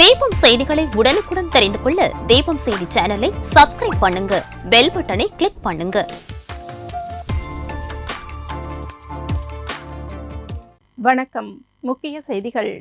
தீபம் செய்திகளை உடனுக்குடன் தெரிந்து கொள்ள தீபம் செய்தி சேனலை சப்ஸ்கிரைப் பண்ணுங்க, பெல் பட்டனை கிளிக் பண்ணுங்க. வணக்கம். முக்கிய செய்திகள்.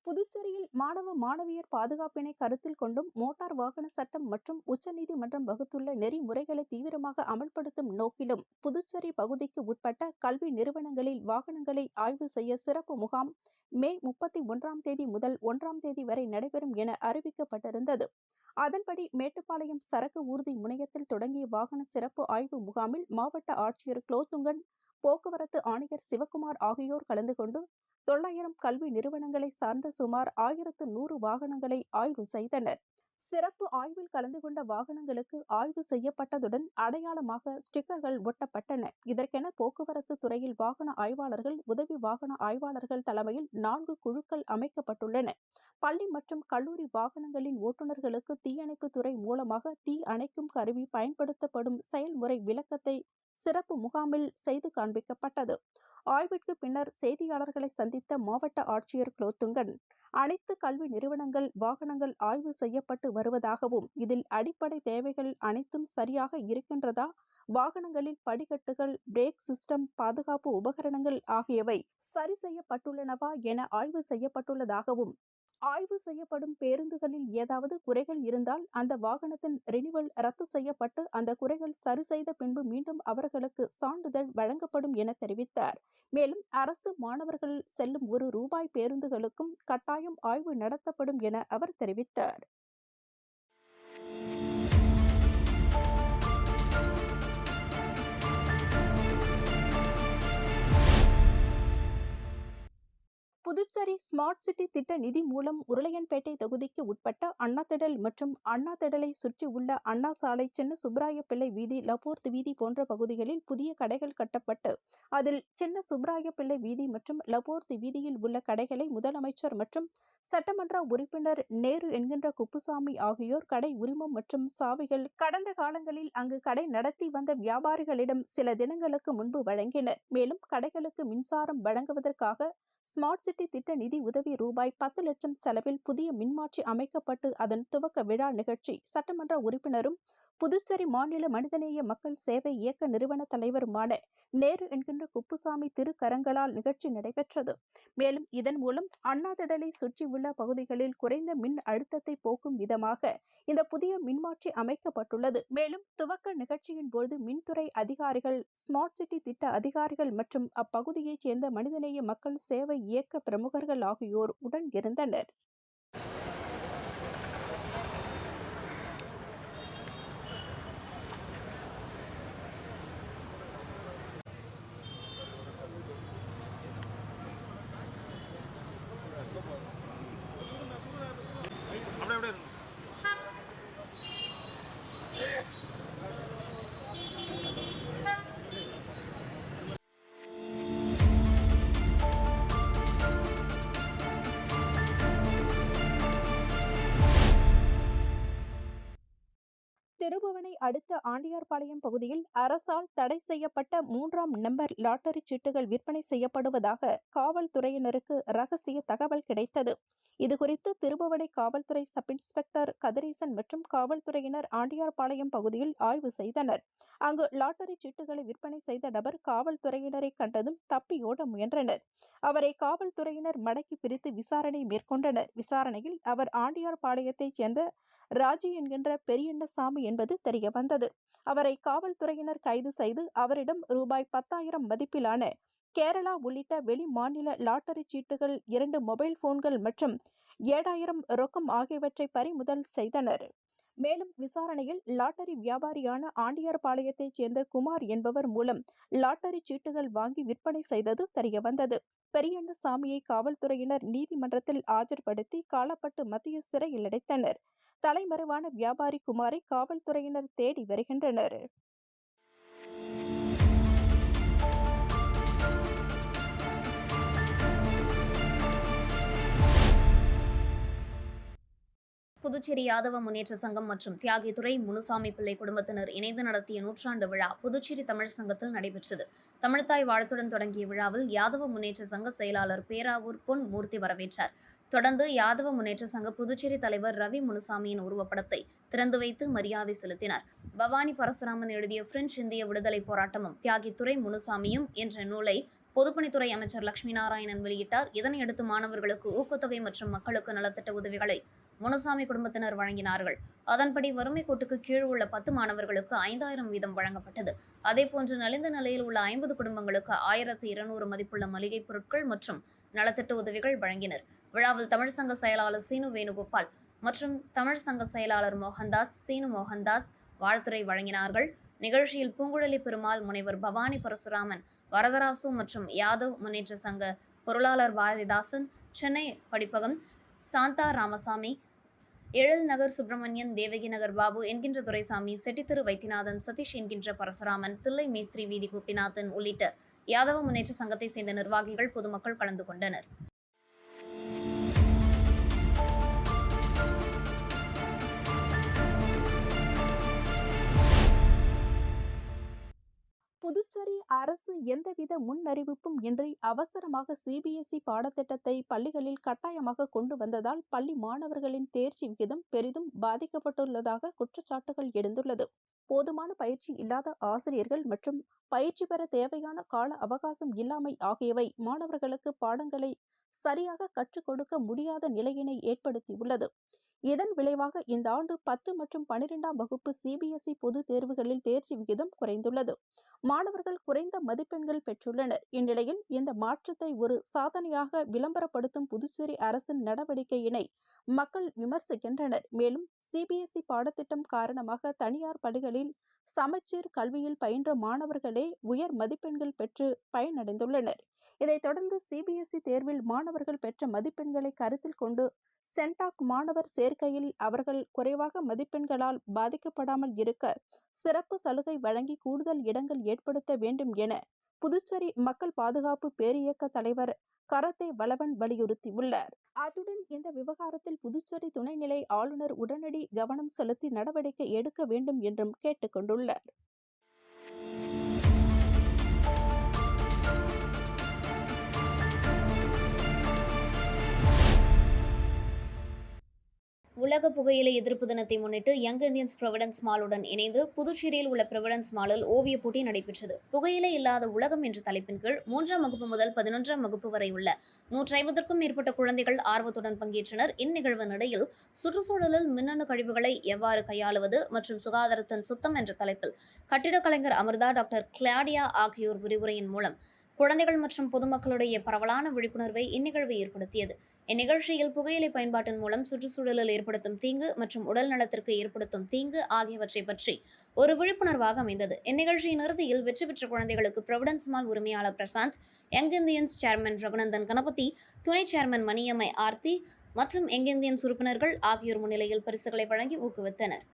புதுச்சேரியில் மாணவ மாணவியர் பாதுகாப்பினை கருத்தில் கொண்டும் மோட்டார் வாகன சட்டம் மற்றும் உச்சநீதிமன்றம் வகுத்துள்ள நெறிமுறைகளை தீவிரமாக அமல்படுத்தும் நோக்கிலும் புதுச்சேரி பகுதிக்கு உட்பட்ட கல்வி நிறுவனங்களில் வாகனங்களை ஆய்வு செய்ய சிறப்பு முகாம் மே 31ஆம் தேதி முதல் 1ஆம் தேதி வரை நடைபெறும் என அறிவிக்கப்பட்டிருந்தது. அதன்படி மேட்டுப்பாளையம் சரக்கு ஊர்தி முனையத்தில் தொடங்கிய வாகன சிறப்பு ஆய்வு முகாமில் மாவட்ட ஆட்சியர் குலோத்துங்கன், போக்குவரத்து ஆணையர் சிவக்குமார் ஆகியோர் கலந்து கொண்டு 900 கல்வி நிறுவனங்களை சார்ந்த சுமார் 1100 வாகனங்களை ஆய்வு செய்தனர். சிறப்பு ஆய்வில் கலந்து கொண்ட வாகனங்களுக்கு ஆய்வு செய்யப்பட்டதுடன் அடையாளமாக ஸ்டிக்கர்கள் ஒட்டப்பட்டன. இதற்கென போக்குவரத்து துறையில் வாகன ஆய்வாளர்கள், உதவி வாகன ஆய்வாளர்கள் தலைமையில் 4 குழுக்கள் அமைக்கப்பட்டுள்ளன. பள்ளி மற்றும் கல்லூரி வாகனங்களின் ஓட்டுநர்களுக்கு தீயணைப்பு துறை மூலமாக தீ அணைக்கும் கருவி பயன்படுத்தப்படும் செயல்முறை விளக்கத்தை சிறப்பு முகாமில் செய்து காண்பிக்கப்பட்டது. ஆய்விற்கு பின்னர் செய்தியாளர்களை சந்தித்த மாவட்ட ஆட்சியர் குலோத்துங்கன், அனைத்து கல்வி நிறுவனங்கள் வாகனங்கள் ஆய்வு செய்யப்பட்டு வருவதாகவும், இதில் அடிப்படை தேவைகள் அனைத்தும் சரியாக இருக்கின்றதா, வாகனங்களில் படிக்கட்டுகள், பிரேக் சிஸ்டம், பாதுகாப்பு உபகரணங்கள் ஆகியவை சரி செய்யப்பட்டுள்ளனவா என ஆய்வு செய்யப்பட்டுள்ளதாகவும், ஆய்வு செய்யப்படும் பேருந்துகளில் ஏதாவது குறைகள் இருந்தால் அந்த வாகனத்தின் ரினிவல் ரத்து செய்யப்பட்டு அந்த குறைகள் சரி செய்த பின்பு மீண்டும் அவர்களுக்கு சான்றிதழ் வழங்கப்படும் என தெரிவித்தார். மேலும் அரசு மாணவர்கள் செல்லும் ரூபாய் பேருந்துகளுக்கும் கட்டாயம் ஆய்வு நடத்தப்படும் என அவர் தெரிவித்தார். புதுச்சேரி ஸ்மார்ட் சிட்டி திட்ட நிதி மூலம் உருளையன்பேட்டை தொகுதிக்கு உட்பட்ட அண்ணாதிடல் மற்றும் அண்ணாதிடலை சுற்றி உள்ள அண்ணா சாலை, சின்ன சுப்ராய பிள்ளை வீதி, லபோர்த் வீதி போன்ற பகுதிகளில் புதிய கடைகள் கட்டப்பட்டு அதில் சின்ன சுப்ராய பிள்ளை வீதி மற்றும் லபோர்த் வீதியில் உள்ள கடைகளை முதலமைச்சர் மற்றும் சட்டமன்ற உறுப்பினர் நேரு என்கின்ற குப்புசாமி ஆகியோர் கடை உரிமம் மற்றும் சாவிகள் கடந்த காலங்களில் அங்கு கடை நடத்தி வந்த வியாபாரிகளிடம் சில தினங்களுக்கு முன்பு வழங்கினர். மேலும் கடைகளுக்கு மின்சாரம் வழங்குவதற்காக ஸ்மார்ட் சிட்டி திட்ட நிதி உதவி ரூபாய் 10 லட்சம் செலவில் புதிய மின்மாற்றி அமைக்கப்பட்டு அதன் துவக்க விழா நிகழ்ச்சி சட்டமன்ற உறுப்பினரும் புதுச்சேரி மாநில மனிதநேய மக்கள் சேவை இயக்க நிறுவன தலைவருமான நேரு என்கின்ற குப்புசாமி திருக்கரங்களால் நிகழ்ச்சி நடைபெற்றது. மேலும் இதன் மூலம் அண்ணாதிடலை சுற்றியுள்ள பகுதிகளில் குறைந்த மின் அழுத்தத்தை போக்கும் விதமாக இந்த புதிய மின்மாற்றி அமைக்கப்பட்டுள்ளது. மேலும் துவக்க நிகழ்ச்சியின் போது மின்துறை அதிகாரிகள், ஸ்மார்ட் சிட்டி திட்ட அதிகாரிகள் மற்றும் அப்பகுதியைச் சேர்ந்த மனிதநேய மக்கள் சேவை இயக்க பிரமுகர்கள் ஆகியோர் உடன் இருந்தனர். திருபுவனை அடுத்த ஆண்டியார்பாளையம் பகுதியில் அரசால் தடை செய்யப்பட்ட 3ஆம் நம்பர் லாட்டரி சீட்டுகள் விற்பனை செய்யப்படுவதாக காவல்துறையினருக்கு ரகசிய தகவல் கிடைத்தது. இதுகுறித்து திருபுவனை காவல்துறை சப் இன்ஸ்பெக்டர் கதிரேசன் மற்றும் காவல்துறையினர் ஆண்டியார்பாளையம் பகுதியில் ஆய்வு செய்தனர். அங்கு லாட்டரி சீட்டுகளை விற்பனை செய்த நபர் காவல்துறையினரை கண்டதும் தப்பியோட முயன்றனர். அவரை காவல்துறையினர் மடக்கி பிரித்து விசாரணை மேற்கொண்டனர். விசாரணையில் அவர் ஆண்டியார்பாளையத்தைச் சேர்ந்த ராஜி என்கின்ற பெரியண்ணசாமி என்பது தெரியவந்தது. அவரை காவல்துறையினர் கைது செய்து அவரிடம் ரூபாய் 10,000 மதிப்பிலான கேரளா உள்ளிட்ட வெளி மாநில லாட்டரி சீட்டுகள், 2 மொபைல் போன்கள் மற்றும் 7,000 ரொக்கம் ஆகியவற்றை பறிமுதல் செய்தனர். மேலும் விசாரணையில் லாட்டரி வியாபாரியான ஆண்டியார்பாளையத்தைச் சேர்ந்த குமார் என்பவர் மூலம் லாட்டரி சீட்டுகள் வாங்கி விற்பனை செய்தது தெரியவந்தது. பெரியண்ணசாமியை காவல்துறையினர் நீதிமன்றத்தில் ஆஜர்படுத்தி காலப்பட்டு மத்திய சிறையில் அடைத்தனர். தலைமறைவான வியாபாரி குமாரை காவல்துறையினர் தேடி வருகின்றனர். புதுச்சேரி யாதவ முன்னேற்ற சங்கம் மற்றும் தியாகித்துறை முனுசாமி பிள்ளை குடும்பத்தினர் இணைந்து நடத்திய நூற்றாண்டு விழா புதுச்சேரி தமிழ் சங்கத்தில் நடைபெற்றது. தமிழ்த்தாய் வாழ்த்துடன் தொடங்கிய விழாவில் யாதவ முன்னேற்ற சங்க செயலாளர் பேராவூர் பொன் மூர்த்தி வரவேற்றார். தொடர்ந்து யாதவ முன்னேற்ற சங்க புதுச்சேரி தலைவர் ரவி முனுசாமியின் உருவப்படத்தை திறந்து வைத்து மரியாதை செலுத்தினார். பவானி பரசுராமன் எழுதிய பிரெஞ்சு இந்திய விடுதலை போராட்டமும் தியாகித்துறை முனுசாமியும் என்ற நூலை பொதுப்பணித்துறை அமைச்சர் லட்சுமி நாராயணன் வெளியிட்டார். இதனையடுத்து மாணவர்களுக்கு ஊக்கத்தொகை மற்றும் மக்களுக்கு நலத்திட்ட உதவிகளை முனுசாமி குடும்பத்தினர் வழங்கினார்கள். அதன்படி வறுமை கோட்டுக்கு கீழ் உள்ள 10 மாணவர்களுக்கு 5000 வீதம் வழங்கப்பட்டது. அதேபோன்று நலிந்த நிலையில் உள்ள 50 குடும்பங்களுக்கு 1200 மதிப்புள்ள மளிகை பொருட்கள் மற்றும் நலத்திட்ட உதவிகள் வழங்கினர். விழாவில் தமிழ் சங்க செயலாளர் சீனு வேணுகோபால் மற்றும் தமிழ் சங்க செயலாளர் மோகன்தாஸ், சீனு மோகன்தாஸ் வாழ்த்துரை வழங்கினார்கள். நிகழ்ச்சியில் பூங்குழலி பெருமாள், முனைவர் பவானி பரசுராமன், வரதராசு மற்றும் யாதவ் முன்னேற்ற சங்க பொருளாளர் பாரதிதாசன், சென்னை படிப்பகம் சாந்தா ராமசாமி, எழில் நகர் சுப்பிரமணியன், தேவகி நகர் பாபு என்கின்ற துரைசாமி, செட்டித்திரு வைத்தியநாதன், சதீஷ் என்கின்ற பரசுராமன், தில்லை மேஸ்திரி வீதி கோபிநாதன் உள்ளிட்ட யாதவ முன்னேற்ற சங்கத்தை சேர்ந்த நிர்வாகிகள், பொதுமக்கள் கலந்து கொண்டனர். புதுச்சேரி அரசு எந்தவித முன்னறிவிப்பும் இன்றி அவசரமாக சிபிஎஸ்இ பாடத்திட்டத்தை பள்ளிகளில் கட்டாயமாக கொண்டு வந்ததால் பள்ளி மாணவர்களின் தேர்ச்சி விகிதம் பெரிதும் பாதிக்கப்பட்டுள்ளதாக குற்றச்சாட்டுகள் எழுந்துள்ளது. போதுமான பயிற்சி இல்லாத ஆசிரியர்கள் மற்றும் பயிற்சி பெற தேவையான கால அவகாசம் இல்லாமை ஆகியவை மாணவர்களுக்கு பாடங்களை சரியாக கற்றுக் கொடுக்க முடியாத நிலையினை ஏற்படுத்தியுள்ளது. இதன் விளைவாக இந்த ஆண்டு 10 மற்றும் 12ஆம் வகுப்பு சிபிஎஸ்இ பொது தேர்வுகளில் தேர்ச்சி விகிதம் குறைந்துள்ளது. மாணவர்கள் குறைந்த மதிப்பெண்கள் பெற்றுள்ளனர். இந்நிலையில் இந்த மாற்றத்தை ஒரு சாதனையாக விளம்பரப்படுத்தும் புதுச்சேரி அரசின் நடவடிக்கையினை மக்கள் விமர்சிக்கின்றனர். மேலும் சிபிஎஸ்இ பாடத்திட்டம் காரணமாக தனியார் பள்ளிகளில் சமச்சீர் கல்வியில் பயின்ற மாணவர்களே உயர் மதிப்பெண்கள் பெற்று பயனடைந்துள்ளனர். இதைத் தொடர்ந்து சிபிஎஸ்இ தேர்வில் மாணவர்கள் பெற்ற மதிப்பெண்களை கருத்தில் கொண்டு சென்டாக் மாணவர் சேர்க்கையில் அவர்கள் குறைவாக மதிப்பெண்களால் பாதிக்கப்படாமல் இருக்க சிறப்பு சலுகை வழங்கி கூடுதல் இடங்கள் ஏற்படுத்த வேண்டும் என புதுச்சேரி மக்கள் பாதுகாப்பு பேரியக்க தலைவர் கரத்தே வளவன் வலியுறுத்தியுள்ளார். அத்துடன் இந்த விவகாரத்தில் புதுச்சேரி துணைநிலை ஆளுநர் உடனடி கவனம் செலுத்தி நடவடிக்கை எடுக்க வேண்டும் என்றும் கேட்டுக்கொண்டுள்ளார். உலக புகையிலை எதிர்ப்பு தினத்தை முன்னிட்டு யங் இந்தியன்ஸ் ப்ரொவிடன்ஸ் மாலுடன் இணைந்து புதுச்சேரியில் உள்ள ப்ரொவிடன்ஸ் மாலில் ஓவிய போட்டி நடைபெற்றது. புகையிலை இல்லாத உலகம் என்ற தலைப்பின் கீழ் 3ஆம் வகுப்பு முதல் 11ஆம் வகுப்பு வரை உள்ள 150க்கும் மேற்பட்ட குழந்தைகள் ஆர்வத்துடன் பங்கேற்றனர். இந்நிகழ்வினிடையில் சுற்றுச்சூழலில் மின்னணு கழிவுகளை எவ்வாறு கையாளுவது மற்றும் சுகாதாரத்தின் சுத்தம் என்ற தலைப்பில் கட்டிடக் கலைஞர் அமிர்தா, டாக்டர் கிளாடியா ஆகியோர் விரிவுரையின் மூலம் குழந்தைகள் மற்றும் பொதுமக்களுடைய பரவலான விழிப்புணர்வை இந்நிகழ்வு ஏற்படுத்தியது. இந்நிகழ்ச்சியில் புகையிலை பயன்பாட்டின் மூலம் சுற்றுச்சூழலில் ஏற்படுத்தும் தீங்கு மற்றும் உடல் நலத்திற்கு ஏற்படுத்தும் தீங்கு ஆகியவற்றை பற்றி ஒரு விழிப்புணர்வாக அமைந்தது. இந்நிகழ்ச்சியின் இறுதியில் வெற்றி பெற்ற குழந்தைகளுக்கு ப்ரொவிடன்ஸ் மால் உரிமையாளர் Prashanth, Young Indians chairman Raghunandan Ganapathi, துணை சேர்மன் மணியம்மை ஆர்த்தி மற்றும் யங் இந்தியன்ஸ் உறுப்பினர்கள் ஆகியோர் முன்னிலையில் பரிசுகளை வழங்கி ஊக்குவித்தனர்.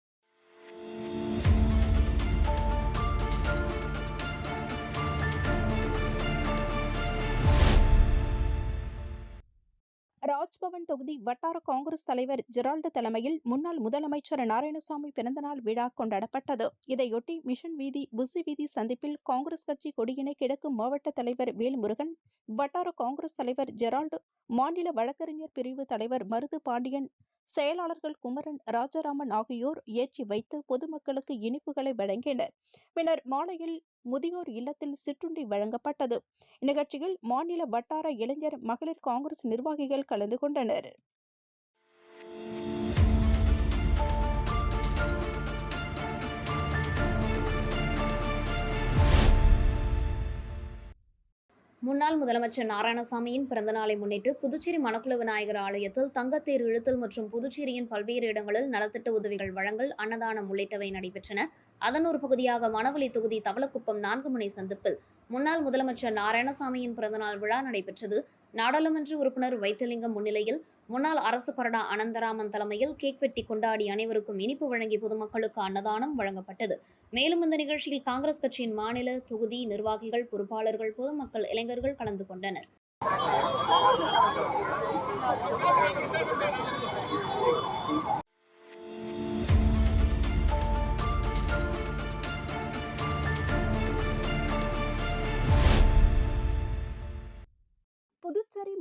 ராஜ்பவன் தொகுதி வட்டார காங்கிரஸ் தலைவர் ஜெரால்டு தலைமையில் முன்னாள் முதலமைச்சர் நாராயணசாமி பிறந்தநாள் விழா கொண்டாடப்பட்டது. இதையொட்டி மிஷன் வீதி, புசி வீதி சந்திப்பில் காங்கிரஸ் கட்சி கொடியினை கிழக்கு மாவட்ட தலைவர் வேல்முருகன், வட்டார காங்கிரஸ் தலைவர் ஜெரால்டு, மாநில வழக்கறிஞர் பிரிவு தலைவர் மருது பாண்டியன், செயலாளர்கள் குமரன், ராஜாராமன் ஆகியோர் ஏற்றி வைத்து பொதுமக்களுக்கு இனிப்புகளை வழங்கினர். பின்னர் மாலையில் முதியோர் இல்லத்தில் சிற்றுண்டி வழங்கப்பட்டது. இந்நிகழ்ச்சியில் மாநில வட்டார இளைஞர் மகளிர் காங்கிரஸ் நிர்வாகிகள் கலந்து கொண்டனர். முன்னாள் முதலமைச்சர் நாராயணசாமியின் பிறந்தநாளை முன்னிட்டு புதுச்சேரி மணக்குள விநாயகர் ஆலயத்தில் தங்கத்தேர் இழுத்தல் மற்றும் புதுச்சேரியின் பல்வேறு இடங்களில் நலத்திட்ட உதவிகள் வழங்கல், அன்னதானம் உள்ளிட்டவை நடைபெற்றன. அதன் ஒரு பகுதியாக மணவெளி தொகுதி தவளக்குப்பம் 4 முனை சந்திப்பில் முன்னாள் முதலமைச்சர் நாராயணசாமியின் பிறந்தநாள் விழா நடைபெற்றது. நாடாளுமன்ற உறுப்பினர் வைத்திலிங்கம் முன்னிலையில் முன்னாள் அரசு கொறடா அனந்தராமன் தலைமையில் கேக் வெட்டி கொண்டாடி அனைவருக்கும் இனிப்பு வழங்கி பொதுமக்களுக்கு அன்னதானம் வழங்கப்பட்டது. மேலும் இந்த நிகழ்ச்சியில் காங்கிரஸ் கட்சியின் மாநில, தொகுதி நிர்வாகிகள், பொறுப்பாளர்கள், பொதுமக்கள், இளைஞர்கள் கலந்து கொண்டனர்.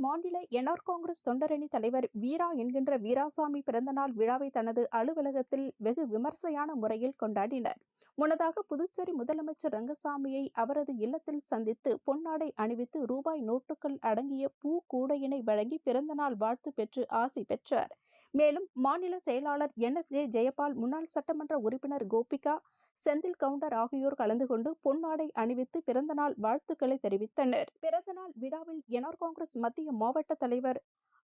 மாநில என்ஆர் காங்கிரஸ் தொண்டரணி தலைவர் வீரா என்கின்ற வீராசாமி பிறந்தநாள் விழாவை தனது அலுவலகத்தில் வெகு விமர்சையான முறையில் கொண்டாடினர். முன்னதாக புதுச்சேரி முதலமைச்சர் ரங்கசாமியை அவரது இல்லத்தில் சந்தித்து பொன்னாடை அணிவித்து ரூபாய் நோட்டுகள் அடங்கிய பூ கூடையினை வழங்கி பிறந்தநாள் வாழ்த்து பெற்று ஆசி பெற்றார். மேலும் மாநில செயலாளர் NSJ ஜெயபால், முன்னாள் சட்டமன்ற உறுப்பினர் கோபிகா, செந்தில் கவுண்டர் ஆகியோர் கலந்து கொண்டு பொன்னாடை அணிவித்து பிறந்தநாள் வாழ்த்துக்களை தெரிவித்தனர். பிறந்தநாள் விழாவில் என்ஆர் காங்கிரஸ் மத்திய மாவட்ட தலைவர்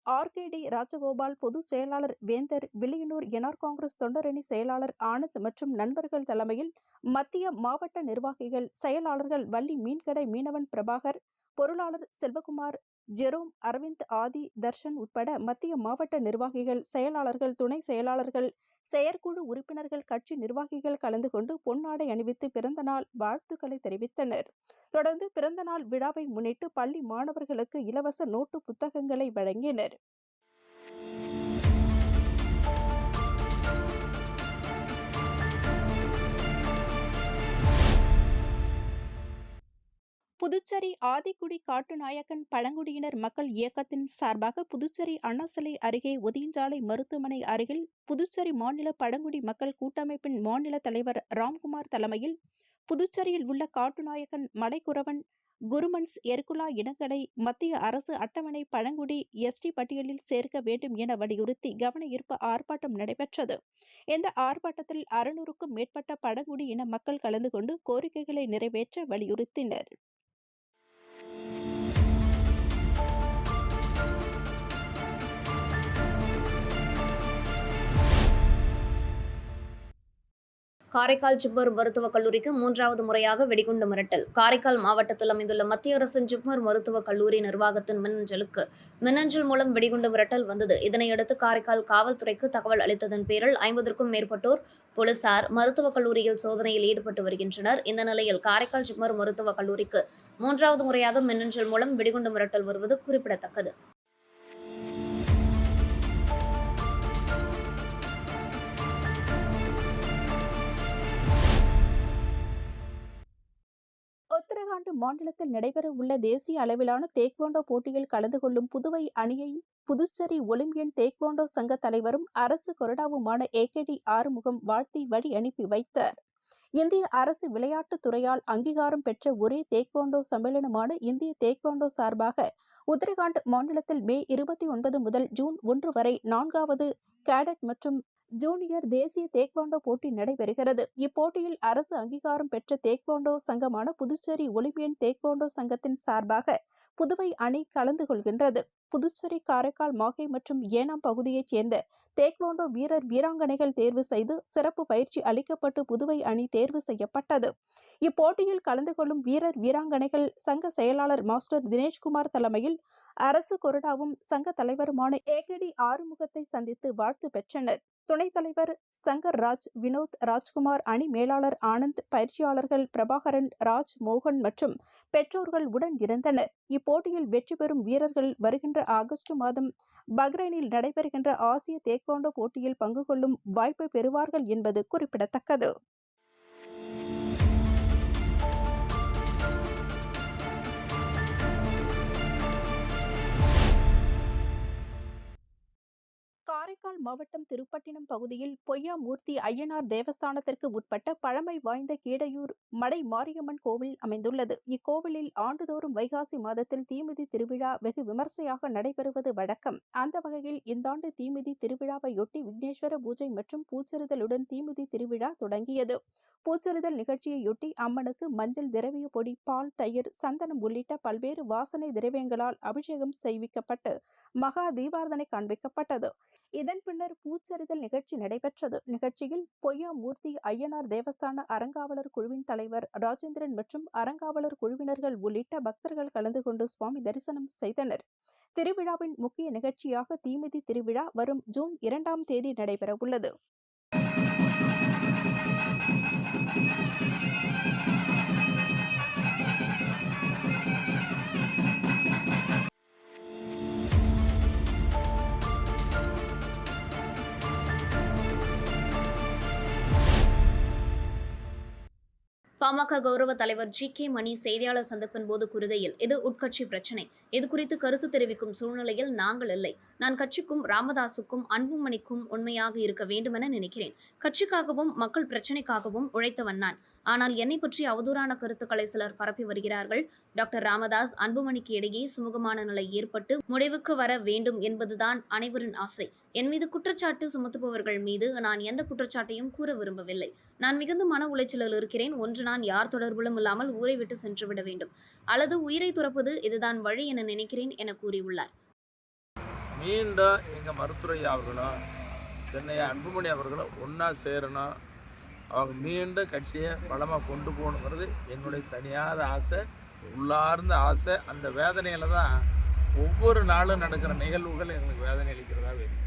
RKD ராஜகோபால், பொதுச் செயலாளர் வேந்தர், வில்லியனூர் என்ஆர் காங்கிரஸ் தொண்டரணி செயலாளர் ஆனந்த் மற்றும் நண்பர்கள் தலைமையில் மத்திய மாவட்ட நிர்வாகிகள், செயலாளர்கள் வள்ளி மீன்கடை மீனவன் பிரபாகர், பொருளாளர் செல்வகுமார், ஜெரோம், அரவிந்த், ஆதி, தர்ஷன் உட்பட மத்திய மாவட்ட நிர்வாகிகள், செயலாளர்கள், துணை செயலாளர்கள், செயற்குழு உறுப்பினர்கள், கட்சி நிர்வாகிகள் கலந்து கொண்டு பொன்னாடை அணிவித்து பிறந்தநாள் வாழ்த்துக்களை தெரிவித்தனர். தொடர்ந்து பிறந்தநாள் விழாவை முன்னிட்டு பள்ளி மாணவர்களுக்கு இலவச நோட்டு புத்தகங்களை வழங்கினர். புதுச்சேரி ஆதிக்குடி காட்டுநாயக்கன் பழங்குடியினர் மக்கள் இயக்கத்தின் சார்பாக புதுச்சேரி அண்ணா சிலை அருகே ஒதியஞ்சாலை மருத்துவமனை அருகில் புதுச்சேரி மாநில பழங்குடி மக்கள் கூட்டமைப்பின் மாநில தலைவர் ராம்குமார் தலைமையில் புதுச்சேரியில் உள்ள காட்டுநாயக்கன், மலைக்குறவன், குருமன்ஸ், எர்குலா இனங்களை மத்திய அரசு அட்டவணை பழங்குடி ST பட்டியலில் சேர்க்க வேண்டும் என வலியுறுத்தி கவன ஈர்ப்பு ஆர்ப்பாட்டம் நடைபெற்றது. இந்த ஆர்ப்பாட்டத்தில் 600க்கும் மேற்பட்ட பழங்குடி இன மக்கள் கலந்து கொண்டு கோரிக்கைகளை நிறைவேற்ற வலியுறுத்தினர். காரைக்கால் ஜிப்மர் மருத்துவக் கல்லூரிக்கு 3வது முறையாக வெடிகுண்டு மிரட்டல். காரைக்கால் மாவட்டத்தில் அமைந்துள்ள மத்திய அரசின் ஜிப்மர் மருத்துவக் கல்லூரி நிர்வாகத்தின் மின்னஞ்சல் மூலம் வெடிகுண்டு மிரட்டல் வந்தது. இதனையடுத்து காரைக்கால் காவல்துறைக்கு தகவல் அளித்ததன் பேரில் 50க்கும் மேற்பட்டோர் போலீசார் மருத்துவக் கல்லூரியில் சோதனையில் ஈடுபட்டு வருகின்றனர். இந்த நிலையில் காரைக்கால் ஜிப்மர் மருத்துவக் கல்லூரிக்கு 3வது முறையாக மின்னஞ்சல் மூலம் வெடிகுண்டு மிரட்டல் வருவது குறிப்பிடத்தக்கது. உத்தரகாண்ட் மாநிலத்தில் நடைபெற உள்ள தேசிய அளவிலான தேக்வாண்டோ போட்டியில் கலந்து கொள்ளும் புதுவை அணியை புதுச்சேரி ஒலிம்பியன் தேக்வாண்டோ சங்க தலைவரும் அரசு கொறடாவுமான AKD ஆறுமுகம் வாழ்த்தி வழி அனுப்பி வைத்தார். இந்திய அரசு விளையாட்டுத் துறையால் அங்கீகாரம் பெற்ற ஒரே தேக்வாண்டோ சம்மேளனமான இந்திய தேக்வாண்டோ சார்பாக உத்தரகாண்ட் மாநிலத்தில் மே 29 முதல் ஜூன் 1 வரை 4வது கேடட் மற்றும் ஜூனியர் தேசிய தேக்வாண்டோ போட்டி நடைபெறுகிறது. இப்போட்டியில் அரசு அங்கீகாரம் பெற்ற தேக்வாண்டோ சங்கமான புதுச்சேரி ஒலிம்பியன் தேக்வாண்டோ சங்கத்தின் சார்பாக புதுவை அணி கலந்து கொள்கின்றது. புதுச்சேரி, காரைக்கால், மாஹே மற்றும் ஏனாம் பகுதியைச் சேர்ந்த தேக்வாண்டோ வீரர், வீராங்கனைகள் தேர்வு செய்து சிறப்பு பயிற்சி அளிக்கப்பட்டு புதுவை அணி தேர்வு செய்யப்பட்டது. இப்போட்டியில் கலந்து கொள்ளும் வீரர், வீராங்கனைகள் சங்க செயலாளர் மாஸ்டர் தினேஷ்குமார் தலைமையில் அரசு கொறடாவும் சங்க தலைவருமான AKD ஆறுமுகத்தை சந்தித்து வாழ்த்து பெற்றனர். துணைத் தலைவர் சங்கர் ராஜ், வினோத், ராஜ்குமார், அணி மேலாளர் ஆனந்த், பயிற்சியாளர்கள் பிரபாகரன், ராஜ், மோகன் மற்றும் பெற்றோர்கள் உடன் இருந்தனர். இப்போட்டியில் வெற்றி பெறும் வீரர்கள் வருகின்ற ஆகஸ்ட் மாதம் பஹ்ரைனில் நடைபெறுகின்ற ஆசிய தேக்வாண்டோ போட்டியில் பங்கு கொள்ளும் வாய்ப்பை பெறுவார்கள் என்பது குறிப்பிடத்தக்கது. காரைக்கால் மாவட்டம் திருப்பட்டினம் பகுதியில் பொய்யாமூர்த்தி அய்யனார் தேவஸ்தானத்திற்கு உட்பட்ட பழமை வாய்ந்த கீடையூர் மடை மாரியம்மன் கோவில் அமைந்துள்ளது. இக்கோவிலில் ஆண்டுதோறும் வைகாசி மாதத்தில் தீமிதி திருவிழா வெகு விமர்சையாக நடைபெறுவது வழக்கம். அந்த வகையில் இந்தாண்டு தீமிதி திருவிழாவையொட்டி விக்னேஸ்வர பூஜை மற்றும் பூச்செறிதலுடன் தீமிதி திருவிழா தொடங்கியது. பூச்செறிதல் நிகழ்ச்சியையொட்டி அம்மனுக்கு மஞ்சள், திரவிய பொடி, பால், தயிர், சந்தனம் உள்ளிட்ட பல்வேறு வாசனை திரவியங்களால் அபிஷேகம் செய்விக்கப்பட்டு மகா தீபாரதனை காண்பிக்கப்பட்டது. இதன் பின்னர் பூச்செறிதல் நிகழ்ச்சி நடைபெற்றது. நிகழ்ச்சியில் பொய்யாமூர்த்தி அய்யனார் தேவஸ்தான அறங்காவலர் குழுவின் தலைவர் ராஜேந்திரன் மற்றும் அறங்காவலர் குழுவினர்கள் உள்ளிட்ட பக்தர்கள் கலந்து கொண்டு சுவாமி தரிசனம் செய்தனர். திருவிழாவின் முக்கிய நிகழ்ச்சியாக தீமிதி திருவிழா வரும் ஜூன் 2ஆம் தேதி நடைபெறவுள்ளது. பாமக கௌரவ தலைவர் ஜி.கே. மணி செய்தியாளர் சந்திப்பின் போது கூறுகையில், இது உட்கட்சி பிரச்சினை. இது குறித்து கருத்து தெரிவிக்கும் சூழ்நிலையில் நாங்கள் இல்லை. நான் கட்சிக்கும் ராமதாசுக்கும் அன்புமணிக்கும் உண்மையாக இருக்க வேண்டுமென நினைக்கிறேன். கட்சிக்காகவும் மக்கள் பிரச்சினைக்காகவும் உழைத்தவன் நான். ஆனால் என்னை பற்றி அவதூறான கருத்துக்களை சிலர் பரப்பி வருகிறார்கள். டாக்டர் ராமதாஸ் அன்புமணிக்கு இடையே சுமூகமான நிலை ஏற்பட்டு முடிவுக்கு வர வேண்டும் என்பதுதான் அனைவரின் ஆசை. என் மீது குற்றச்சாட்டு சுமத்துபவர்கள் மீது நான் எந்த குற்றச்சாட்டையும் கூற விரும்பவில்லை. நான் மிகுந்த மன உளைச்சலில் இருக்கிறேன். ஒன்று, நான் யார் தொடர்பிலும் இல்லாமல் ஊரை விட்டு சென்றுவிட வேண்டும், அல்லது உயிரை துறப்பது இதுதான் வழி என நினைக்கிறேன் என கூறியுள்ளார். மீண்டும் எங்கள் மருத்துவ அவர்களும் சென்னை அன்புமணி அவர்களும் ஒன்றா சேரணும். அவங்க மீண்டும் கட்சியை பலமாக கொண்டு போகணுங்கிறது என்னுடைய தனியாத ஆசை, உள்ளார்ந்த ஆசை. அந்த வேதனையில் தான் ஒவ்வொரு நாளும் நடக்கிற நிகழ்வுகள் எங்களுக்கு வேதனை அளிக்கிறதாக இருக்குது.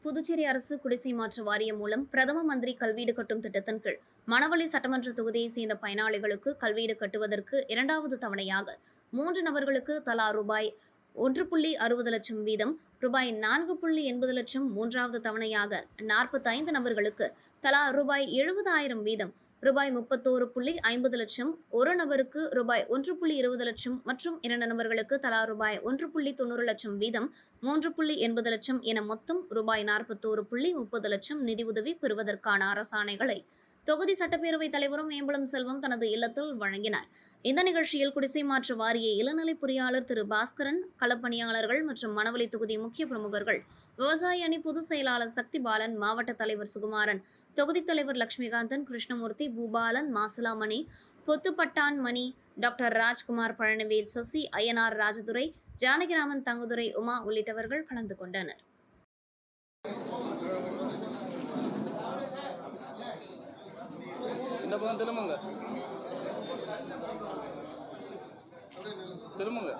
புதுச்சேரி அரசு குடிசை மாற்று வாரியம் மூலம் பிரதம மந்திரி கல்வீடு கட்டும் திட்டத்தின் கீழ் மணவெளி சட்டமன்ற தொகுதியை சேர்ந்த பயனாளிகளுக்கு கல்வீடு கட்டுவதற்கு 2வது தவணையாக 3 நபர்களுக்கு தலா ரூபாய் 1.60 லட்சம் வீதம், ரூபாய் 4.80 லட்சம் 3வது தவணையாக 45 நபர்களுக்கு தலா ரூபாய் 70,000 வீதம், ரூபாய் 31.50 லட்சம், ஒரு நபருக்கு ரூபாய் 1.20 லட்சம் மற்றும் 2 நபர்களுக்கு தலா ரூபாய் 1.90 லட்சம் வீதம், 3.80 லட்சம் என மொத்தம் ரூபாய் 41.30 லட்சம் நிதியுதவி பெறுவதற்கான அரசாணைகளை தொகுதி சட்டப்பேரவைத் தலைவரும் மேம்பலம் செல்வம் தனது இல்லத்தில் வழங்கினார். இந்த நிகழ்ச்சியில் குடிசை மாற்று வாரிய இளநிலை பொறியாளர் திரு பாஸ்கரன், களப்பணியாளர்கள் மற்றும் மணவெளி தொகுதி முக்கிய பிரமுகர்கள், விவசாய அணி பொதுச் செயலாளர் சக்தி பாலன், மாவட்ட தலைவர் சுகுமாரன், தொகுதி தலைவர் லட்சுமிகாந்தன், கிருஷ்ணமூர்த்தி, பூபாலன், மாசிலாமணி, பொத்துப்பட்டான் மணி, டாக்டர் ராஜ்குமார், பழனிவேல், சசி, ஐயனார், ராஜதுரை, ஜானகிராமன், தங்குதுரை, உமா உள்ளிட்டவர்கள் கலந்து கொண்டனர். திரும்புங்க.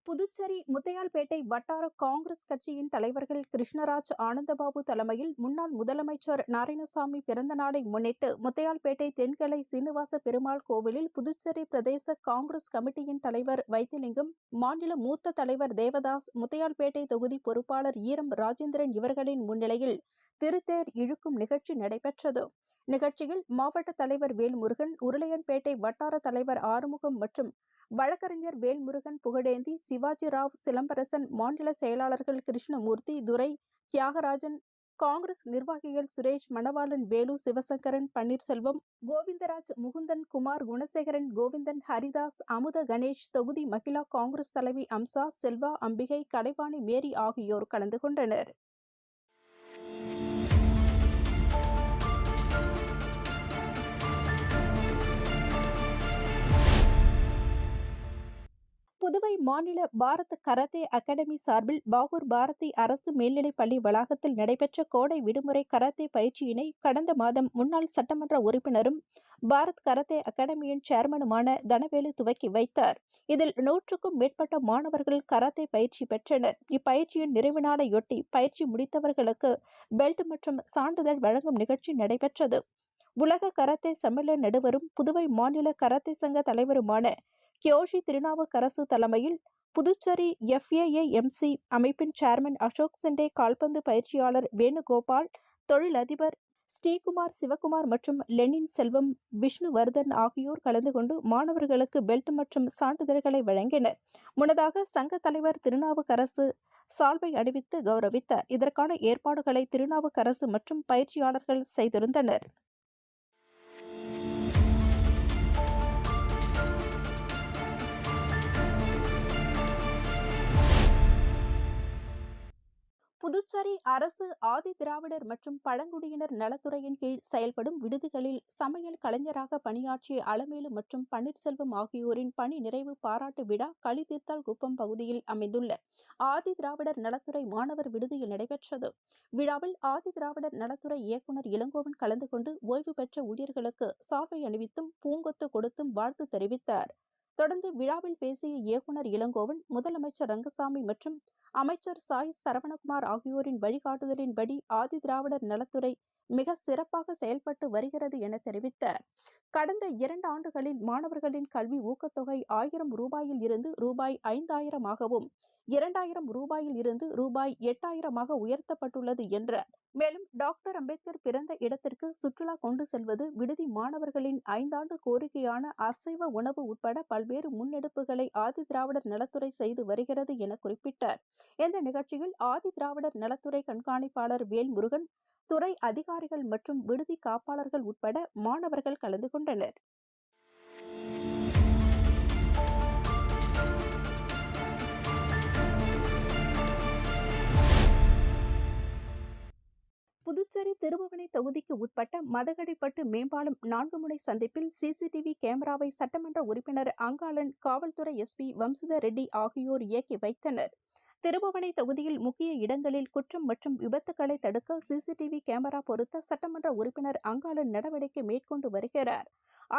புதுச்சேரி முத்தையால்பேட்டை வட்டார காங்கிரஸ் கட்சியின் தலைவர்கள் கிருஷ்ணராஜ், ஆனந்தபாபு தலைமையில் முன்னாள் முதலமைச்சர் நாராயணசாமி பிறந்த நாளை முன்னிட்டு முத்தையால்பேட்டை தென்கலை சீனிவாச பெருமாள் கோவிலில் புதுச்சேரி பிரதேச காங்கிரஸ் கமிட்டியின் தலைவர் வைத்திலிங்கம், மாநில மூத்த தலைவர் தேவதாஸ், முத்தையால்பேட்டை தொகுதி பொறுப்பாளர் ஈரம் ராஜேந்திரன் இவர்களின் முன்னிலையில் திருத்தேர் இழுக்கும் நிகழ்ச்சி நடைபெற்றது. நிகழ்ச்சியில் மாவட்ட தலைவர் வேல்முருகன், உருளையன்பேட்டை வட்டார தலைவர் ஆறுமுகம் மற்றும் வழக்கறிஞர் வேல்முருகன் புகழேந்தி, சிவாஜி ராவ், சிலம்பரசன், மாநில செயலாளர்கள் கிருஷ்ணமூர்த்தி, துரை, தியாகராஜன், காங்கிரஸ் நிர்வாகிகள் சுரேஷ், மணவாளன், வேலு, சிவசங்கரன், பன்னீர்செல்வம், கோவிந்தராஜ், முகுந்தன், குமார், குணசேகரன், கோவிந்தன், ஹரிதாஸ், அமுத கணேஷ், தொகுதி மகிழா காங்கிரஸ் தலைவி அம்சா, செல்வா, அம்பிகை, கடைவாணி மேரி ஆகியோர் கலந்து கொண்டனர். புதுவை மாநில பாரத் கராத்தே அகாடமி சார்பில் பாகூர் பாரதி அரசு மேல்நிலைப் பள்ளி வளாகத்தில் நடைபெற்ற கோடை விடுமுறை கராத்தே பயிற்சியினை கடந்த மாதம் முன்னாள் சட்டமன்ற உறுப்பினரும் பாரத் கராத்தே அகாடமியின் சேர்மனுமான தனவேலு துவக்கி வைத்தார். இதில் 100க்கும் மேற்பட்ட மாணவர்கள் கராத்தே பயிற்சி பெற்றனர். இப்பயிற்சியின் நிறைவு நாளையொட்டி பயிற்சி முடித்தவர்களுக்கு பெல்ட் மற்றும் சான்றிதழ் வழங்கும் நிகழ்ச்சி நடைபெற்றது. உலக கராத்தே சம்மேளன நடுவரும் புதுவை மாநில கராத்தே சங்க தலைவருமான கியோஷி திருநாவுக்கரசு தலைமையில் புதுச்சேரி FAAMC அமைப்பின் சேர்மன் அசோக் செண்டே, கால்பந்து பயிற்சியாளர் வேணுகோபால், தொழிலதிபர் ஸ்ரீகுமார், சிவகுமார் மற்றும் லெனின் செல்வம், விஷ்ணுவர்தன் ஆகியோர் கலந்து கொண்டு மாணவர்களுக்கு பெல்ட் மற்றும் சான்றிதழ்களை வழங்கினர். முன்னதாக சங்க தலைவர் திருநாவுக்கரசு சால்வை அணிவித்து கௌரவித்தார். இதற்கான ஏற்பாடுகளை திருநாவுக்கரசு மற்றும் பயிற்சியாளர்கள் செய்திருந்தனர். புதுச்சேரி அரசு ஆதி திராவிடர் மற்றும் பழங்குடியினர் நலத்துறையின் கீழ் செயல்படும் விடுதிகளில் சமையல் கலைஞராக பணியாற்றிய அலமேலு மற்றும் பன்னீர்செல்வம் ஆகியோரின் பணி நிறைவு பாராட்டு விழா களித்தீர்த்தால் குப்பம் பகுதியில் அமைந்துள்ள ஆதி திராவிடர் நலத்துறை மாணவர் விடுதியில் நடைபெற்றது. விழாவில் ஆதி திராவிடர் நலத்துறை இயக்குநர் இளங்கோவன் கலந்து கொண்டு ஓய்வு பெற்ற ஊழியர்களுக்கு சால்வை அணிவித்தும் பூங்கொத்து கொடுத்தும் வாழ்த்து தெரிவித்தார். தொடர்ந்து விழாவில் பேசிய இயக்குநர் இளங்கோவன், முதலமைச்சர் ரங்கசாமி மற்றும் அமைச்சர் சாய் சரவணகுமார் ஆகியோரின் வழிகாட்டுதலின்படி ஆதி திராவிடர் நலத்துறை மிக சிறப்பாக செயல்பட்டு வருகிறது என தெரிவித்தார். கடந்த 2 ஆண்டுகளில் மாணவர்களின் கல்வி ஊக்கத்தொகை 1000 ரூபாயில் இருந்து ரூபாய் 5000ஆகவும் 2000 ரூபாயில் இருந்து ரூபாய் 8000ஆக உயர்த்தப்பட்டுள்ளது என்றார். மேலும் டாக்டர் அம்பேத்கர் பிறந்த இடத்திற்கு சுற்றுலா கொண்டு செல்வது, விடுதி மாணவர்களின் 5 ஆண்டு கோரிக்கையான அசைவ உணவு உட்பட பல்வேறு முன்னெடுப்புகளை ஆதி திராவிடர் நலத்துறை செய்து வருகிறது என குறிப்பிட்டார். இந்த நிகழ்ச்சியில் ஆதி திராவிடர் நலத்துறை கண்காணிப்பாளர் வேல்முருகன், துறை அதிகாரிகள் மற்றும் விடுதி காப்பாளர்கள் உட்பட மாணவர்கள் கலந்து கொண்டனர். புதுச்சேரி திருபுவனை தொகுதிக்கு உட்பட்ட மதகடிப்பட்டு மேம்பாலம் 4 முனை சந்திப்பில் சிசிடிவி கேமராவை சட்டமன்ற உறுப்பினர் அங்காளன், காவல்துறை எஸ்பி வம்சுதர் ரெட்டி ஆகியோர் இயக்கி வைத்தனர். திருபுவனை தொகுதியில் முக்கிய இடங்களில் குற்றம் மற்றும் விபத்துக்களை தடுக்க சிசிடிவி கேமரா பொருத்த சட்டமன்ற உறுப்பினர் அங்காளன் நடவடிக்கை மேற்கொண்டு வருகிறார்.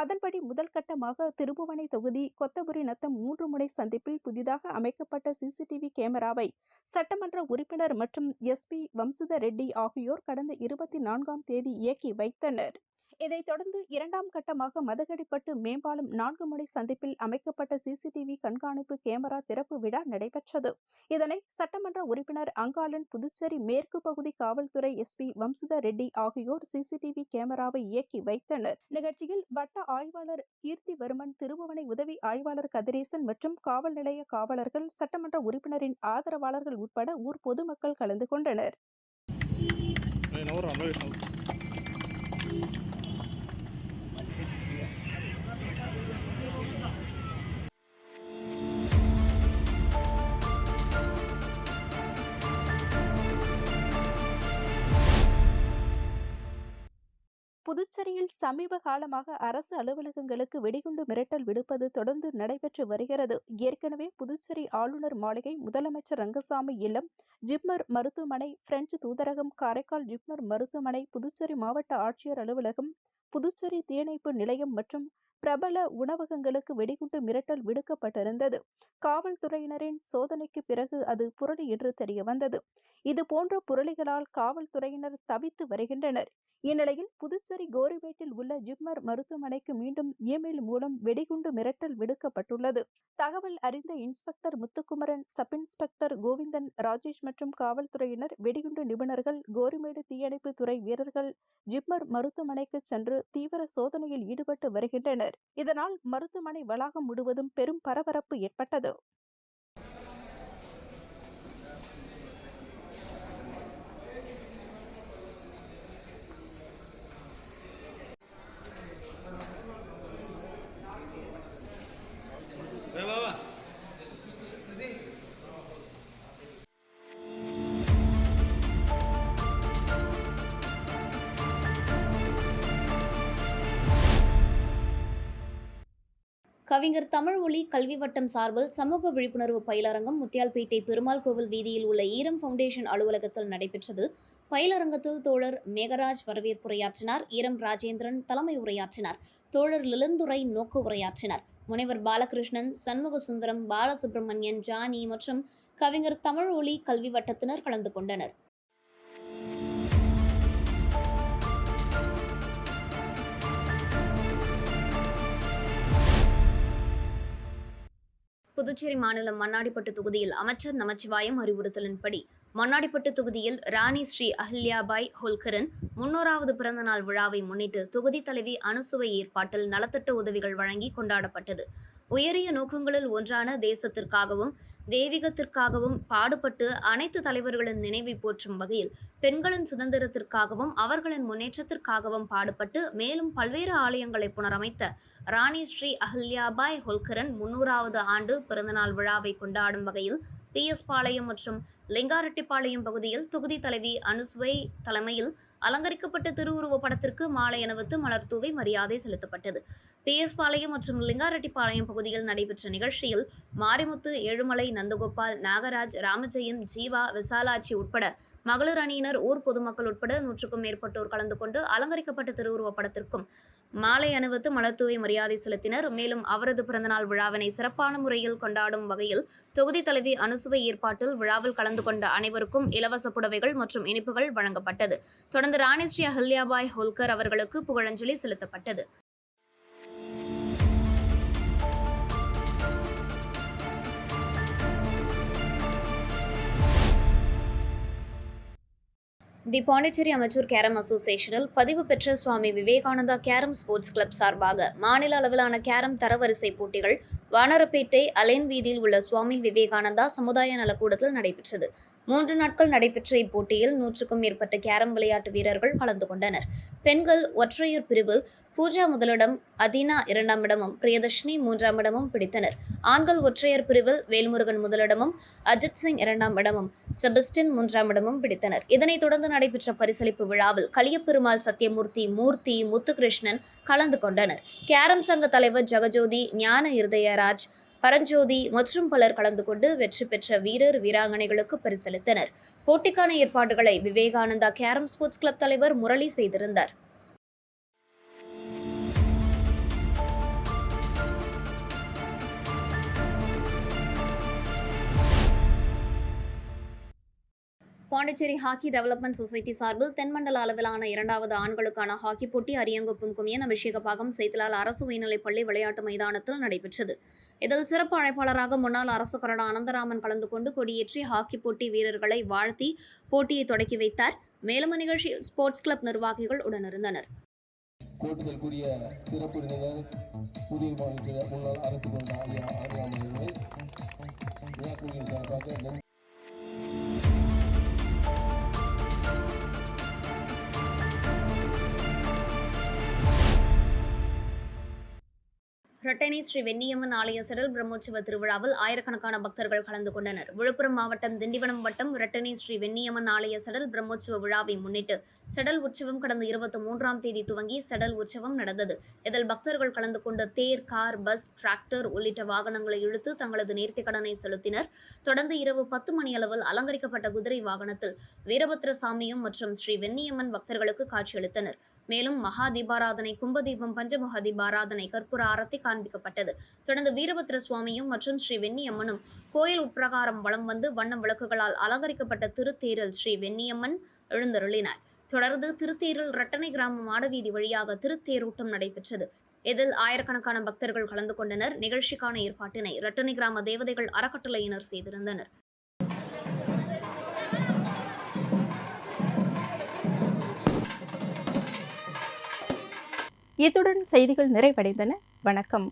அதன்படி முதல் கட்டமாக திருபுவனை தொகுதி கொத்தபுரி நத்தம் 3 முனை சந்திப்பில் புதிதாக அமைக்கப்பட்ட சிசிடிவி கேமராவை சட்டமன்ற உறுப்பினர் மற்றும் எஸ்பி வம்சுதர் ரெட்டி ஆகியோர் கடந்த 24ஆம் தேதி இயக்கி வைத்தனர். இதைத் தொடர்ந்து 2ஆம் கட்டமாக மதகடிப்பட்டு மேம்பாலம் 4 முனை சந்திப்பில் அமைக்கப்பட்ட சிசிடிவி கண்காணிப்பு கேமரா திறப்பு விழா நடைபெற்றது. இதனை சட்டமன்ற உறுப்பினர் அங்காளன், புதுச்சேரி மேற்கு பகுதி காவல்துறை எஸ்பி வம்சுதர் ரெட்டி ஆகியோர் சிசிடிவி கேமராவை இயக்கி வைத்தனர். நிகழ்ச்சியில் வட்ட ஆய்வாளர் கீர்த்திவர்மன், திருபுவனை உதவி ஆய்வாளர் கதிரேசன் மற்றும் காவல் நிலைய காவலர்கள், சட்டமன்ற உறுப்பினரின் ஆதரவாளர்கள் உட்பட ஊர் பொதுமக்கள் கலந்து கொண்டனர். புதுச்சேரியில் சமீப காலமாக அரசு அலுவலகங்களுக்கு வெடிகுண்டு மிரட்டல் விடுப்பது தொடர்ந்து நடைபெற்று வருகிறது. ஏற்கனவே புதுச்சேரி ஆளுநர் மாளிகை, முதலமைச்சர் ரங்கசாமி இல்லம், ஜிப்மர் மருத்துவமனை, பிரெஞ்சு தூதரகம், காரைக்கால் ஜிப்மர் மருத்துவமனை, புதுச்சேரி மாவட்ட ஆட்சியர் அலுவலகம், புதுச்சேரி தீயணைப்பு நிலையம் மற்றும் பிரபல உணவகங்களுக்கு வெடிகுண்டு மிரட்டல் விடுக்கப்பட்டிருந்தது. காவல்துறையினரின் சோதனைக்கு பிறகு அது புரளி என்று தெரியவந்தது. இதுபோன்ற புரளிகளால் காவல்துறையினர் தவித்து வருகின்றனர். இந்நிலையில் புதுச்சேரி கோரிமேட்டில் உள்ள ஜிப்மர் மருத்துவமனைக்கு மீண்டும் இமெயில் மூலம் வெடிகுண்டு மிரட்டல் விடுக்கப்பட்டுள்ளது. தகவல் அறிந்த inspector Muthukumaran, sub inspector Govindan, Rajesh மற்றும் காவல்துறையினர், வெடிகுண்டு நிபுணர்கள், கோரிமேடு தீயணைப்பு துறை வீரர்கள் ஜிப்மர் மருத்துவமனைக்கு சென்று தீவிர சோதனையில் ஈடுபட்டு வருகின்றனர். இதனால் மருத்துவமனை வளாகம் முழுவதும் பெரும் பரபரப்பு ஏற்பட்டது. கவிஞர் தமிழ்மொழி கல்வி வட்டம் சார்பில் சமூக விழிப்புணர்வு பயிலரங்கம் முத்தியால்பேட்டை பெருமாள் கோவில் வீதியில் உள்ள ஈரம் ஃபவுண்டேஷன் அலுவலகத்தில் நடைபெற்றது. பயிலரங்கத்தில் தோழர் மேகராஜ் வரவேற்புரையாற்றினார். ஈரம் ராஜேந்திரன் தலைமை உரையாற்றினார். தோழர் லிலந்துரை நோக்கு உரையாற்றினார். முனைவர் பாலகிருஷ்ணன், சண்முக சுந்தரம், பாலசுப்ரமணியன், ஜானி மற்றும் கவிஞர் தமிழ்மொழி கல்வி வட்டத்தினர் கலந்து கொண்டனர். புதுச்சேரி மாநிலம் மண்ணாடிப்பட்டு தொகுதியில் அமைச்சர் நமச்சிவாயம் அறிவுறுத்தலின்படி மண்ணாடிப்பட்டு தொகுதியில் ராணி ஸ்ரீ அஹல்யாபாய் ஹோல்கரின் 300வது பிறந்தநாள் விழாவை முன்னிட்டு தொகுதி தலைவி அனுசுவை ஏற்பாட்டில் நலத்திட்ட உதவிகள் வழங்கி கொண்டாடப்பட்டது. உயரிய நோக்கங்களில் ஒன்றான தேசத்திற்காகவும் தெய்வீகத்திற்காகவும் பாடுபட்டு அனைத்து தலைவர்களின் நினைவை போற்றும் வகையில் பெண்களின் சுதந்திரத்திற்காகவும் அவர்களின் முன்னேற்றத்திற்காகவும் பாடுபட்டு மேலும் பல்வேறு ஆலயங்களை புனரமைத்த ராணி ஸ்ரீ அஹல்யாபாய் ஹோல்கரின் 300வது ஆண்டு பிறந்தநாள் விழாவை கொண்டாடும் வகையில் PS பாளையம் மற்றும் லிங்காரெட்டிப்பாளையம் பகுதியில் தொகுதி தலைவி அனுசுவை தலைமையில் அலங்கரிக்கப்பட்ட திருவுருவப் படத்திற்கு மாலை அணிவித்து மலர் தூவி மரியாதை செலுத்தப்பட்டது. PS பாளையம் மற்றும் லிங்காரெட்டிப்பாளையம் பகுதியில் நடைபெற்ற நிகழ்ச்சியில் மாரிமுத்து, ஏழுமலை, நந்தகோபால், நாகராஜ், ராமஜெயம், ஜீவா, விசாலாட்சி உட்பட மகளிர் அணியினர், ஊர் பொதுமக்கள் உட்பட 100க்கும் மேற்பட்டோர் கலந்து கொண்டு அலங்கரிக்கப்பட்ட திருவுருவப் படத்திற்கும் மாலை அணிவித்து மலர் தூவி மரியாதை செலுத்தினர். மேலும் அவரது பிறந்தநாள் விழாவினை சிறப்பான முறையில் கொண்டாடும் வகையில் தொகுதி தலைவி அனுசுவை அறுசுவை ஏற்பாட்டில் விழாவில் கலந்து கொண்ட அனைவருக்கும் இலவச புடவைகள் மற்றும் இனிப்புகள் வழங்கப்பட்டது. தொடர்ந்து ராணி ஸ்ரீ அஹல்யாபாய் ஹோல்கர் அவர்களுக்கு புகழஞ்சலி செலுத்தப்பட்டது. தி பாண்டிச்சேரி அமெச்சூர் கேரம் அசோசியேஷனில் பதிவு பெற்ற Swami Vivekananda carrom sports club சார்பாக மாநில அளவிலான கேரம் தரவரிசை போட்டிகள் வானரப்பேட்டை அலேன் வீதியில் உள்ள சுவாமி விவேகானந்தா சமுதாய நலக்கூடத்தில் நடைபெற்றது. 3 நாட்கள் நடைபெற்ற இப்போட்டியில் 100க்கும் மேற்பட்ட கேரம் விளையாட்டு வீரர்கள் கலந்து கொண்டனர். பெண்கள் ஒற்றையர் பிரிவில் பூஜா முதலிடம், அதீனா 2ஆம் இடமும், பிரியதர்ஷினி 3ஆம் இடமும் பிடித்தனர். ஆண்கள் ஒற்றையர் பிரிவில் வேல்முருகன் முதலிடமும், அஜித் சிங் 2ஆம் இடமும், செபஸ்டின் 3ஆம் இடமும் பிடித்தனர். இதனைத் தொடர்ந்து நடைபெற்ற பரிசளிப்பு விழாவில் கலியப்பெருமாள் சத்தியமூர்த்தி, மூர்த்தி, முத்துகிருஷ்ணன் கலந்து கொண்டனர். கேரம் சங்க தலைவர் ஜெகஜோதி, ஞான இருதயராஜ், பரஞ்சோதி மற்றும் பலர் கலந்து கொண்டு வெற்றி பெற்ற வீரர் வீராங்கனைகளுக்கு பரிசளித்தனர். போட்டிக்கான ஏற்பாடுகளை விவேகானந்தா கேரம் ஸ்போர்ட்ஸ் கிளப் தலைவர் முரளி செய்திருந்தார். பாண்டிச்சேரி ஹாக்கி டெவலப்மெண்ட் சொசைட்டி சார்பில் தென்மண்டல அளவிலான 2வது ஆண்களுக்கான ஹாக்கி போட்டி அரியங்குப்பம் குமியன் அபிஷேகபாகம் சேத்திலால் அரசு உயர்நிலைப்பள்ளி விளையாட்டு மைதானத்தில் நடைபெற்றது. இதில் சிறப்பு அழைப்பாளராக முன்னாள் அரசு கொறடா அனந்தராமன் கலந்து கொண்டு கொடியேற்றி ஹாக்கி போட்டி வீரர்களை வாழ்த்தி போட்டியை தொடக்கி வைத்தார். மேலும் நிகழ்ச்சியில் ஸ்போர்ட்ஸ் கிளப் நிர்வாகிகள் உடனிருந்தனர். போட்டுதற்குரிய சிறப்பு விருந்தினர் புதிய முன்னாள் அரசு கொண்ட அனந்தராமன் விழாக்குழுவின் சார்பாக இரட்டனை ஸ்ரீ வெண்ணியம்மன் ஆலய செடல் பிரம்மோற்சவ திருவிழாவில் ஆயிரக்கணக்கான பக்தர்கள் கலந்து கொண்டனர். விழுப்புரம் மாவட்டம் திண்டிவனம் வட்டம் இரட்டனை ஸ்ரீ வெண்ணியம்மன் ஆலய செடல் பிரம்மோற்சவ விழாவை முன்னிட்டு செடல் உற்சவம் கடந்த 23ஆம் தேதி துவங்கி செடல் உற்சவம் நடந்தது. இதில் பக்தர்கள் கலந்து கொண்டு தேர், கார், பஸ், டிராக்டர் உள்ளிட்ட வாகனங்களை இழுத்து தங்களது நேர்த்திக்கடனை செலுத்தினர். தொடர்ந்து இரவு 10 மணியளவில் அலங்கரிக்கப்பட்ட குதிரை வாகனத்தில் வீரபத்ர சாமியும் மற்றும் ஸ்ரீ வெண்ணியம்மன் பக்தர்களுக்கு காட்சியளித்தனர். மேலும் மகா தீபாராதனை, கும்பதீபம், பஞ்சமுக தீபாராதனை, கற்பூர ஆரத்தி காண்பிக்கப்பட்டது. தொடர்ந்து வீரபத்ர சுவாமியும் மற்றும் ஸ்ரீ வெண்ணியம்மனும் கோயில் உட்பிரகாரம் வலம் வந்து வண்ண விளக்குகளால் அலங்கரிக்கப்பட்ட திருத்தேரில் ஸ்ரீ வெண்ணியம்மன் எழுந்தருளினார். தொடர்ந்து திருத்தேரில் இரட்டனை கிராம மாடவீதி வழியாக திருத்தேரோட்டம் நடைபெற்றது. இதில் ஆயிரக்கணக்கான பக்தர்கள் கலந்து கொண்டனர். நிகழ்ச்சிக்கான ஏற்பாட்டினை இரட்டனை கிராம தேவதைகள் அறக்கட்டளையினர் செய்திருந்தனர். இத்துடன் செய்திகள் நிறைவடைந்தன. வணக்கம்.